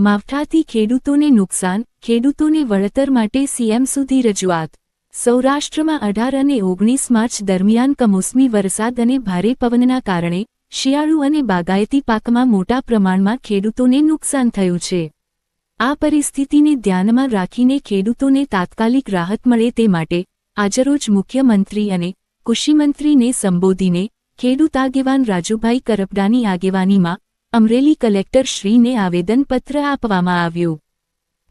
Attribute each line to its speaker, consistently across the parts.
Speaker 1: માવઠાથી ખેડૂતોને નુકસાન, ખેડૂતોને વળતર માટે સીએમ સુધી રજૂઆત। સૌરાષ્ટ્રમાં 18 અને 19 માર્ચ દરમિયાન કમોસમી વરસાદ અને ભારે પવનના કારણે શિયાળુ અને બાગાયતી પાકમાં મોટા પ્રમાણમાં ખેડૂતોને નુકસાન થયું છે। આ પરિસ્થિતિને ધ્યાનમાં રાખીને ખેડૂતોને તાત્કાલિક રાહત મળે તે માટે આજરોજ મુખ્યમંત્રી અને કૃષિમંત્રીને સંબોધીને ખેડૂત આગેવાન રાજુભાઈ કરપડાની આગેવાનીમાં અમરેલી કલેક્ટરશ્રીને આવેદનપત્ર આપવામાં આવ્યું।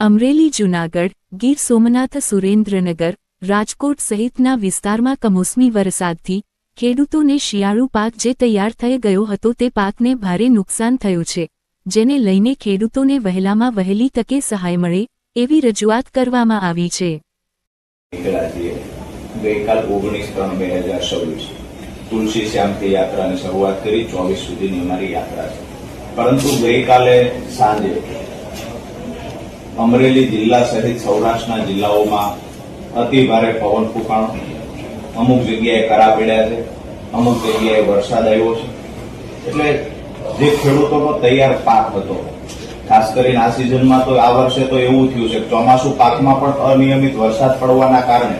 Speaker 1: અમરેલી, જૂનાગઢ, ગીર સોમનાથ, સુરેન્દ્રનગર, રાજકોટ સહિતના વિસ્તારમાં કમોસમી વરસાદથી ખેડૂતોને શિયાળુ પાક જે તૈયાર થઈ ગયો હતો તે પાકને ભારે નુકસાન થયું છે, જેને લઈને ખેડૂતોને વહેલામાં વહેલી તકે સહાય મળે એવી રજૂઆત કરવામાં આવી છે।
Speaker 2: ગઈકાલ 19/3/2026 તુલસી શ્યામથી યાત્રાની શરૂઆત કરી 24 સુધીની અમારી યાત્રા છે, પરંતુ ગઈકાલે સાંજે અમરેલી જિલ્લા સહિત સૌરાષ્ટ્રના જિલ્લાઓમાં અતિ ભારે પવન ફૂંકાણો, અમુક જગ્યાએ કરા પડ્યા છે, અમુક જગ્યાએ વરસાદ આવ્યો છે। એટલે જે ખેડૂતોનો તૈયાર પાક હતો, ખાસ કરીને આ સિઝનમાં તો આ વર્ષે તો એવું થયું છે કે ચોમાસુ પાકમાં પણ અનિયમિત વરસાદ પડવાના કારણે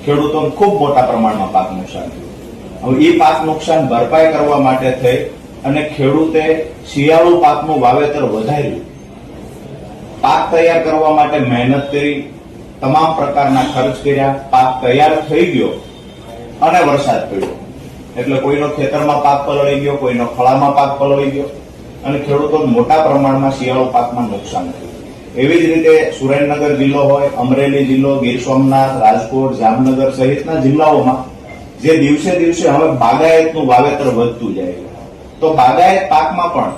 Speaker 2: ખેડૂતોને ખૂબ મોટા પ્રમાણમાં પાક નુકસાન થયું। હવે એ પાક નુકસાન ભરપાઈ કરવા માટે થઈ અને ખેડૂતે શિયાળુ પાકનું વાવેતર વધાર્યું, પાક તૈયાર કરવા માટે મહેનત કરી, તમામ પ્રકારના ખર્ચ કર્યા, પાક તૈયાર થઈ ગયો અને વરસાદ પડ્યો એટલે કોઈનો ખેતરમાં પાક પલળી ગયો, કોઈનો ખળામાં પાક પલળી ગયો અને ખેડૂતોને મોટા પ્રમાણમાં શિયાળુ પાકમાં નુકસાન થયું। એવી જ રીતે સુરેન્દ્રનગર જિલ્લો હોય, અમરેલી જિલ્લો, ગીર સોમનાથ, રાજકોટ, જામનગર સહિતના જિલ્લાઓમાં જે દિવસે દિવસે હવે બાગાયતનું વાવેતર વધતું જાય છે, તો બાગાયત પાકમાં પણ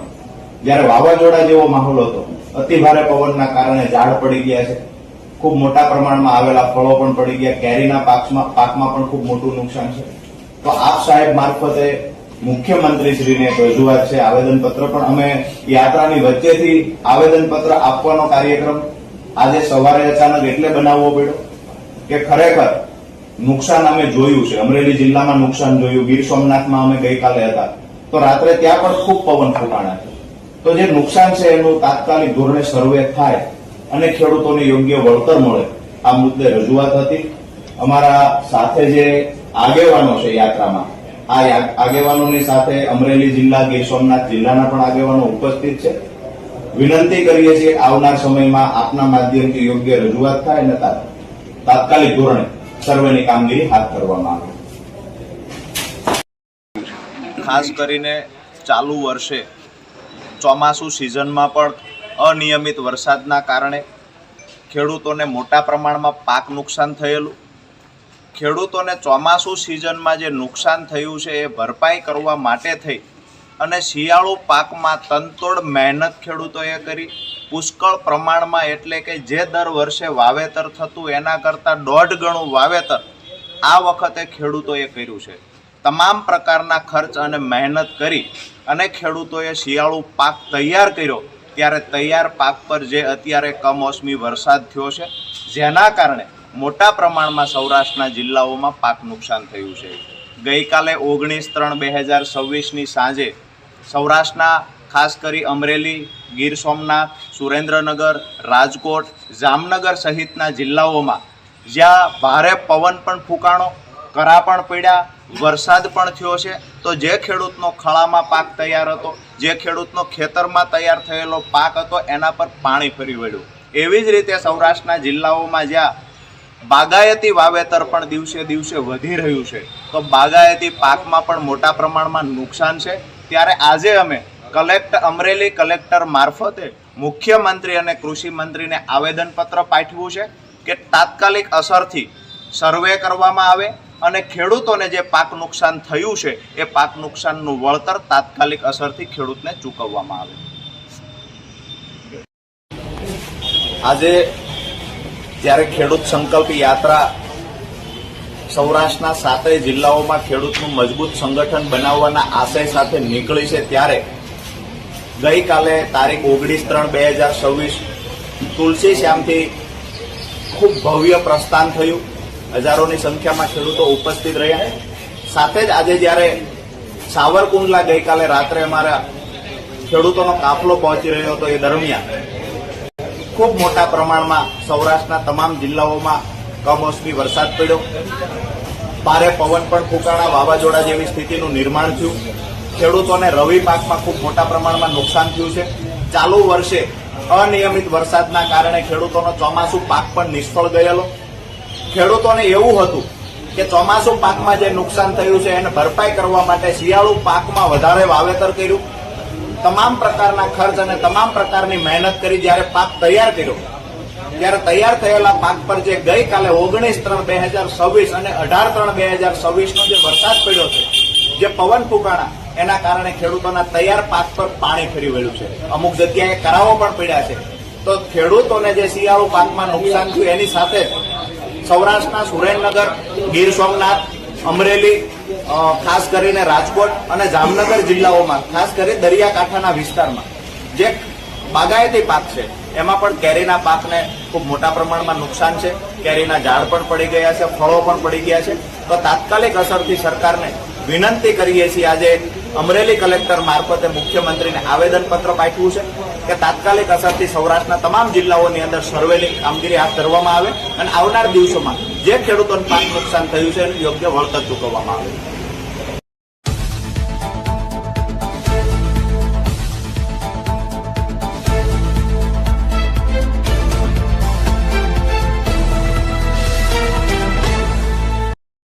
Speaker 2: જયારે વાવાઝોડા જેવો માહોલ હતો, અતિ ભારે પવનના કારણે ઝાડ પડી ગયા છે, ખૂબ મોટા પ્રમાણમાં આવેલા ફળો પણ પડી ગયા, કેરીના પાકમાં પણ ખૂબ મોટું નુકસાન છે। તો આપ સાહેબ મારફતે મુખ્યમંત્રીશ્રીને એક રજૂઆત છે, આવેદનપત્ર પણ અમે યાત્રાની વચ્ચેથી આવેદનપત્ર આપવાનો કાર્યક્રમ આજે સવારે અચાનક એટલે બનાવવો પડ્યો કે ખરેખર નુકસાન અમે જોયું છે, અમરેલી જિલ્લામાં નુકસાન જોયું, ગીર સોમનાથમાં અમે ગઈકાલે હતા તો રાત્રે ત્યાં પણ ખૂબ પવન ફૂંકાણા છે। તો જે નુકસાન છે એનું તાત્કાલિક ધોરણે સર્વે થાય અને ખેડૂતોને યોગ્ય વળતર મળે, આ મુદ્દે રજૂઆત હતી। અમારા સાથે જે આગેવાનો છે યાત્રામાં, આ આગેવાનોની સાથે અમરેલી જિલ્લા, ગીર સોમનાથ જિલ્લાના પણ આગેવાનો ઉપસ્થિત છે। વિનંતી કરીએ છીએ આવનાર સમયમાં આપના માધ્યમથી યોગ્ય રજૂઆત થાય અને તાત્કાલિક ધોરણે સર્વેની કામગીરી હાથ ધરવામાં આવે।
Speaker 3: ખાસ કરીને ચાલુ વર્ષે ચોમાસુ સિઝનમાં પણ અનિયમિત વરસાદના કારણે ખેડૂતોને મોટા પ્રમાણમાં પાક નુકસાન થયેલું। ખેડૂતોને ચોમાસુ સિઝનમાં જે નુકસાન થયું છે એ ભરપાઈ કરવા માટે થઈ અને શિયાળુ પાકમાં તનતોડ મહેનત ખેડૂતોએ કરી, પુષ્કળ પ્રમાણમાં એટલે કે જે દર વર્ષે વાવેતર થતું એના કરતાં 1.5 ગણું વાવેતર આ વખતે ખેડૂતોએ કર્યું છે। તમામ પ્રકારના ખર્ચ અને મહેનત કરી અને ખેડૂતોએ શિયાળુ પાક તૈયાર કર્યો, ત્યારે તૈયાર પાક પર જે અત્યારે કમોસમી વરસાદ થયો છે, જેના કારણે મોટા પ્રમાણમાં સૌરાષ્ટ્રના જિલ્લાઓમાં પાક નુકસાન થયું છે। ગઈકાલે 19/3/2026ની સાંજે સૌરાષ્ટ્રના ખાસ કરી અમરેલી, ગીર સોમનાથ, સુરેન્દ્રનગર, રાજકોટ, જામનગર સહિતના જિલ્લાઓમાં જ્યાં ભારે પવન પણ ફૂંકાણો, કરા પણ પડ્યા, વરસાદ પણ થયો છે, તો જે ખેડૂતનો ખળામાં પાક તૈયાર હતો, જે ખેડૂતનો ખેતરમાં તૈયાર થયેલો પાક હતો, એના પર પાણી ફરી વળ્યું। એવી જ રીતે સૌરાષ્ટ્રના જિલ્લાઓમાં જ્યાં બાગાયતી વાવેતર પણ દિવસે દિવસે વધી રહ્યું છે, તો બાગાયતી પાકમાં પણ મોટા પ્રમાણમાં નુકસાન છે। ત્યારે આજે અમે અમરેલી કલેક્ટર મારફતે મુખ્યમંત્રી અને કૃષિ મંત્રીને આવેદનપત્ર પાઠવ્યું છે કે તાત્કાલિક અસરથી સર્વે કરવામાં આવે અને ખેડૂતોને જે પાક નુકસાન થયું છે એ પાક નુકસાનનું વળતર તાત્કાલિક અસરથી ખેડૂતને ચૂકવવામાં આવે। આજે જ્યારે ખેડૂત સંકલ્પ યાત્રા સૌરાષ્ટ્રના 7 જિલ્લાઓમાં ખેડૂતનું મજબૂત સંગઠન બનાવવાના આશય સાથે નીકળી છે, ત્યારે ગઈકાલે તારીખ 19/3/2026 તુલસી શ્યામથી ખૂબ ભવ્ય પ્રસ્થાન થયું। હજારોની સંખ્યામાં ખેડૂતો ઉપસ્થિત રહ્યા। સાથે જ આજે જ્યારે સાવરકુંડલા ગઈકાલે રાત્રે અમારા ખેડૂતોનો કાફલો પહોંચી રહ્યો હતો, એ દરમિયાન ખૂબ મોટા પ્રમાણમાં સૌરાષ્ટ્રના તમામ જિલ્લાઓમાં કમોસમી વરસાદ પડ્યો, ભારે પવન પણ ફૂંકાણા, વાવાઝોડા જેવી સ્થિતિનું નિર્માણ થયું. ખેડૂતોને રવિ પાકમાં ખૂબ મોટા પ્રમાણમાં નુકસાન થયું છે. ચાલુ વર્ષે અનિયમિત વરસાદના કારણે ખેડૂતોનો ચોમાસુ પાક પણ નિષ્ફળ ગયેલો. ખેડૂતોને એવું હતું કે ચોમાસુ પાકમાં જે નુકસાન થયું છે એને ભરપાઈ કરવા માટે શિયાળુ પાકમાં વધારે વાવેતર કર્યું, તમામ પ્રકારના ખર્ચ અને તમામ પ્રકારની મહેનત કરી. જ્યારે પાક તૈયાર કર્યો ત્યારે તૈયાર થયેલા પાક પર જે ગઈકાલે 19/3/2026 અને 18/3/2026 નો જે વરસાદ પડ્યો છે, જે પવન ફૂંકાણા, એના કારણે ખેડૂતોના તૈયાર પાક પર પાણી ફરી વળ્યું છે. અમુક જગ્યાએ કરાવો પણ પડ્યા છે. તો ખેડૂતોને જે શિયાળુ પાકમાં નુકસાન થયું એની સાથે સૌરાષ્ટ્રના સુરેન્દ્રનગર, ગીર સોમનાથ, અમરેલી, ખાસ કરીને રાજકોટ અને જામનગર જિલ્લાઓમાં, ખાસ કરી દરિયાકાંઠાના વિસ્તારમાં જે બાગાયતી પાક છે એમાં પણ કેરીના પાકને ખૂબ મોટા પ્રમાણમાં નુકસાન છે. કેરીના ઝાડ પણ પડી ગયા છે, ફળો પણ પડી ગયા છે. તો તાત્કાલિક અસરથી સરકારને વિનંતી કરીએ છીએ, આજે અમરેલી કલેક્ટર મારફતે મુખ્યમંત્રીને આવેદનપત્ર પાઠવ્યું છે કે તાત્કાલિક અસરથી સૌરાષ્ટ્રના તમામ જિલ્લાઓની અંદર સર્વેની કામગીરી હાથ ધરવામાં આવે અને આવનાર દિવસોમાં જે ખેડૂતોને પાક નુકસાન થયું છે એનું યોગ્ય વળતર ચૂકવવામાં આવે.